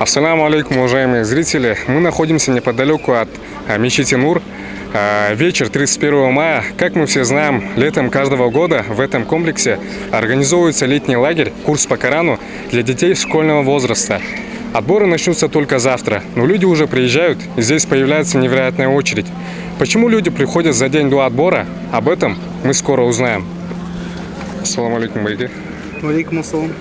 Ассаламу алейкум, уважаемые зрители. Мы находимся неподалеку от мечети Нур. Вечер 31 мая. Как мы все знаем, летом каждого года в этом комплексе организовывается летний лагерь, курс по Корану для детей школьного возраста. Отборы начнутся только завтра, но люди уже приезжают, и здесь появляется невероятная очередь. Почему люди приходят за день до отбора? Об этом мы скоро узнаем. Ассаламу алейкум, байки. Алейкум ассалам.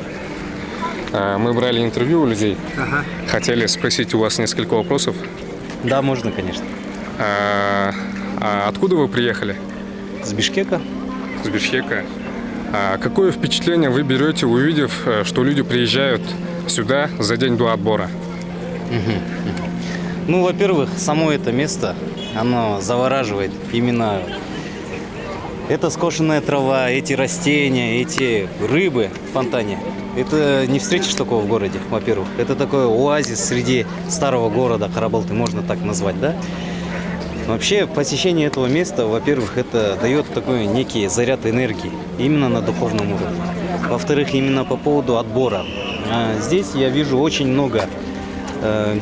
Мы брали интервью у людей. Ага. Хотели спросить у вас несколько вопросов. Да, можно, конечно. Откуда вы приехали? С Бишкека. С Бишкека. Какое впечатление вы берете, увидев, что люди приезжают сюда за день до отбора? Ну, во-первых, само это место, оно завораживает. Именно эта скошенная трава, эти растения, эти рыбы в фонтане. Это не встретишь такого в городе, во-первых. Это такой оазис среди старого города Карабалты, можно так назвать, да? Вообще, посещение этого места, во-первых, это дает такой некий заряд энергии, именно на духовном уровне. Во-вторых, именно по поводу отбора. Здесь я вижу очень много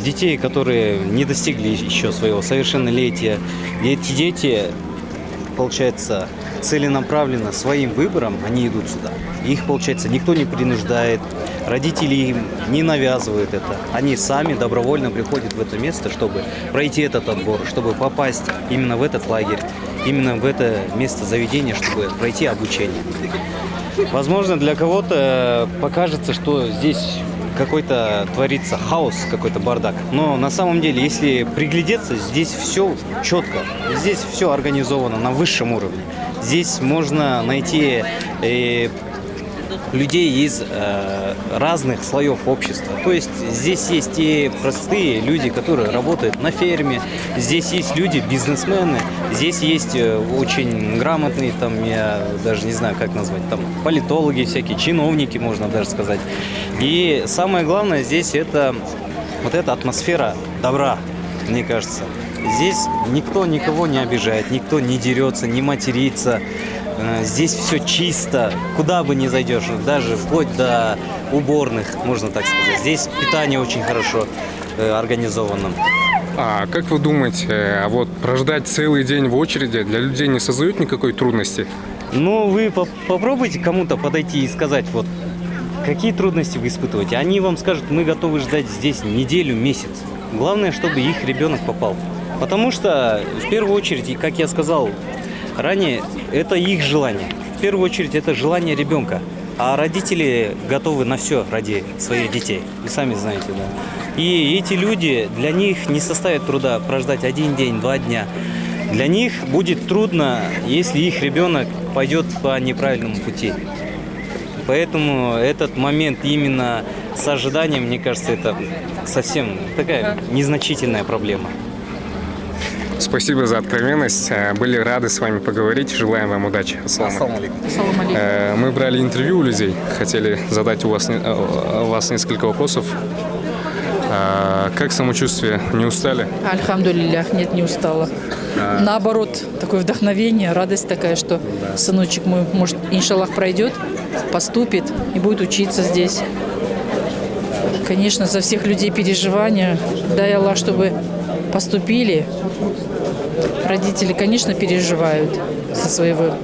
детей, которые не достигли еще своего совершеннолетия. И эти дети, получается, целенаправленно своим выбором они идут сюда. Их, получается, никто не принуждает, родители им не навязывают это. Они сами добровольно приходят в это место, чтобы пройти этот отбор, чтобы попасть именно в этот лагерь, именно в это место заведения, чтобы пройти обучение. Возможно, для кого-то покажется, что здесь какой-то творится хаос, какой-то бардак. Но на самом деле, если приглядеться, здесь все четко. Здесь все организовано на высшем уровне. Здесь можно найти людей из разных слоев общества. То есть здесь есть и простые люди, которые работают на ферме, здесь есть люди, бизнесмены, здесь есть очень грамотные, там, я даже не знаю, как назвать, там, политологи всякие, чиновники, можно даже сказать. И самое главное здесь это вот эта атмосфера добра, мне кажется. Здесь никто никого не обижает, никто не дерется, не матерится. Здесь все чисто, куда бы ни зайдешь, даже вплоть до уборных, можно так сказать. Здесь питание очень хорошо организовано. А как вы думаете, вот прождать целый день в очереди для людей не создает никакой трудности? Ну, вы попробуйте кому-то подойти и сказать, вот, какие трудности вы испытываете. Они вам скажут, мы готовы ждать здесь неделю, месяц. Главное, чтобы их ребенок попал. Потому что, в первую очередь, как я сказал ранее, это их желание. В первую очередь, это желание ребенка. А родители готовы на все ради своих детей. Вы сами знаете, да. И эти люди, для них не составит труда прождать один день, 2 дня. Для них будет трудно, если их ребенок пойдет по неправильному пути. Поэтому этот момент именно с ожиданием, мне кажется, это совсем такая незначительная проблема. Спасибо за откровенность. Были рады с вами поговорить. Желаем вам удачи. Ассаламу алейкум. Мы брали интервью у людей. Хотели задать у вас несколько вопросов. Как самочувствие? Не устали? Альхамдулиллях, нет, не устала. Наоборот, такое вдохновение, радость такая, что сыночек мой, может, иншаллах, пройдет, поступит и будет учиться здесь. Конечно, за всех людей переживания. Дай Аллах, чтобы поступили. Родители, конечно, переживают за своего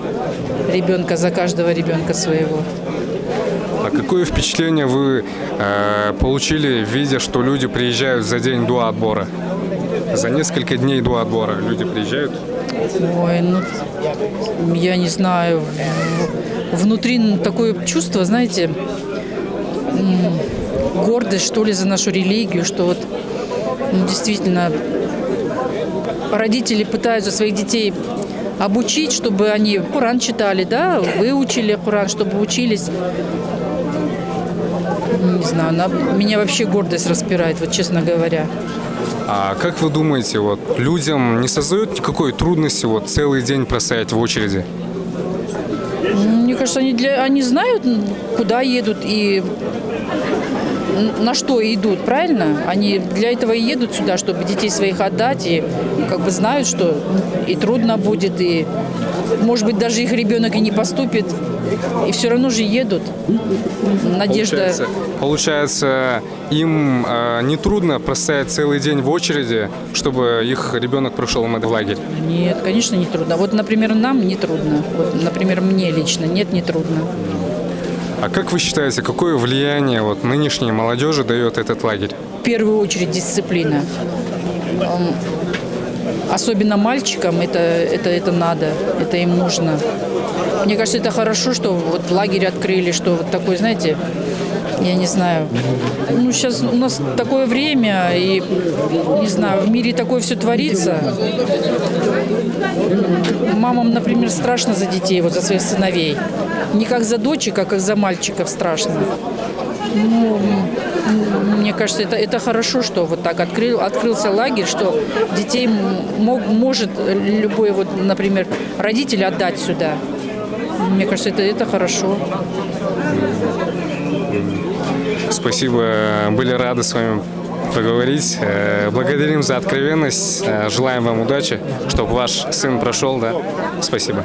ребенка, за каждого ребенка своего. А какое впечатление вы получили, видя, что люди приезжают за день до отбора? За несколько дней до отбора люди приезжают? Ой, ну, я не знаю. Внутри такое чувство, знаете, гордость, что ли, за нашу религию, что вот действительно родители пытаются своих детей обучить, чтобы они Коран читали, да, выучили Коран, чтобы учились. Не знаю, меня вообще гордость распирает, вот честно говоря. А как вы думаете, вот людям не создают никакой трудности вот целый день простоять в очереди? Мне кажется, они знают, куда едут и на что идут, правильно? Они для этого и едут сюда, чтобы детей своих отдать и как бы знают, что и трудно будет, и, может быть, даже их ребенок и не поступит, и все равно же едут. Надежда. Получается, им не трудно простоять целый день в очереди, чтобы их ребенок прошел в лагерь? Нет, конечно, не трудно. Вот, например, нам не трудно. Вот, например, мне лично. Нет, не трудно. А как вы считаете, какое влияние вот нынешней молодежи дает этот лагерь? В первую очередь дисциплина. Особенно мальчикам это надо, это им нужно. Мне кажется, это хорошо, что вот лагерь открыли, что вот такой, знаете, я не знаю. Ну, сейчас у нас такое время, и, не знаю, в мире такое все творится. Мамам, например, страшно за детей, вот за своих сыновей. Не как за дочек, а как за мальчиков страшно. Ну, мне кажется, это хорошо, что вот так открылся лагерь, что детей может любой, вот, например, родитель отдать сюда. Мне кажется, это хорошо. Спасибо, были рады с вами поговорить. Благодарим за откровенность, желаем вам удачи, чтобы ваш сын прошел, да. Спасибо.